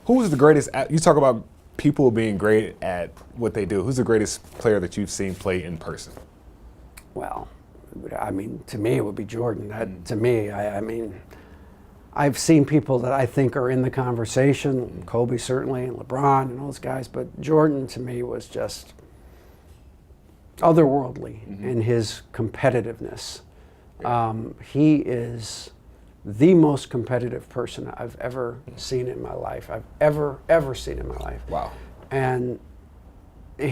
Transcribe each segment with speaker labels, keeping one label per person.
Speaker 1: Who's the greatest? You talk about people being great at what they do. Who's the greatest player that you've seen play in person?
Speaker 2: Well, I mean, to me, it would be Jordan. To me, I mean, I've seen people that I think are in the conversation, Kobe certainly, and LeBron and all those guys, but Jordan to me was just otherworldly in his competitiveness. He is the most competitive person I've ever seen in my life. I've ever seen in my life.
Speaker 1: Wow.
Speaker 2: And he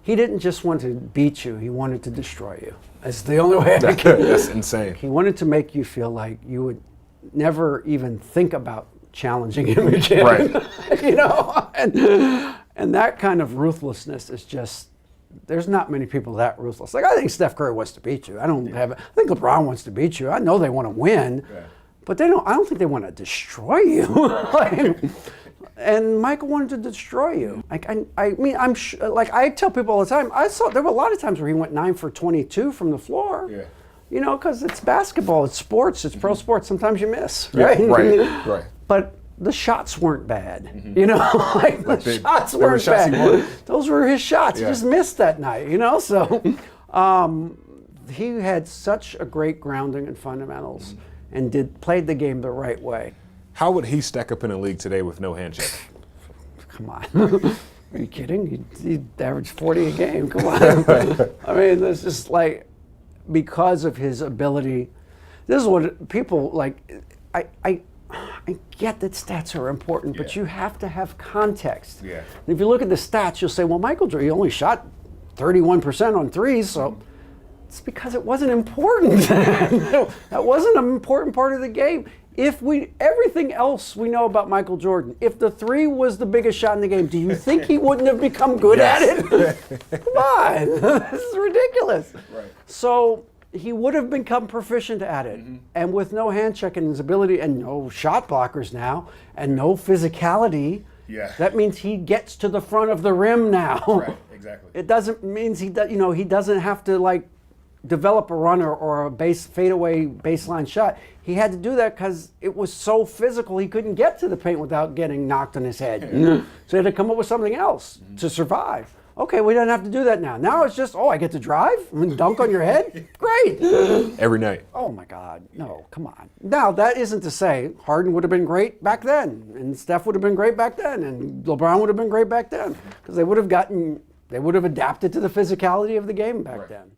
Speaker 2: didn't just want to beat you, he wanted to destroy you. That's the only way I can.
Speaker 1: That's insane.
Speaker 2: He wanted to make you feel like you would never even think about challenging him again.
Speaker 1: Right.
Speaker 2: You know? And that kind of ruthlessness is just, there's not many people that ruthless. Like, I think Steph Curry wants to beat you. I think LeBron wants to beat you. I know they want to win, but I don't think they want to destroy you. And Michael wanted to destroy you. Like, I mean, like I tell people all the time, there were a lot of times where he went 9 for 22 from the floor. Yeah. You know, because it's basketball, it's sports, it's pro sports. Sometimes you miss, right?
Speaker 1: Yeah, right.
Speaker 2: But the shots weren't bad, you know. The shots weren't bad. Those were his shots. He just missed that night, you know. So he had such a great grounding in fundamentals and played the game the right way.
Speaker 1: How would he stack up in a league today with no handshake?
Speaker 2: Come on. Are you kidding? He averaged 40 a game. Come on. I mean, this is like, because of his ability, this is what people like. I get that stats are important, but you have to have context. Yeah. If you look at the stats, you'll say, well, Michael Jordan, he only shot 31% on threes, so it's because it wasn't important. That wasn't an important part of the game. Everything else we know about Michael Jordan, if the three was the biggest shot in the game, do you think he wouldn't have become good at it? Come on, this is ridiculous. Right. So he would have become proficient at it. And with no hand check and his ability, and no shot blockers now, and no physicality, that means he gets to the front of the rim now.
Speaker 1: Right, exactly.
Speaker 2: It doesn't mean he doesn't have to like develop a runner or a fadeaway baseline shot. He had to do that because it was so physical he couldn't get to the paint without getting knocked on his head. So he had to come up with something else to survive. Okay, we don't have to do that now. Now it's just, I get to drive and dunk on your head? Great.
Speaker 1: Every night.
Speaker 2: Oh my God, no, come on. Now, that isn't to say Harden would have been great back then, and Steph would have been great back then, and LeBron would have been great back then, because they would have adapted to the physicality of the game back then.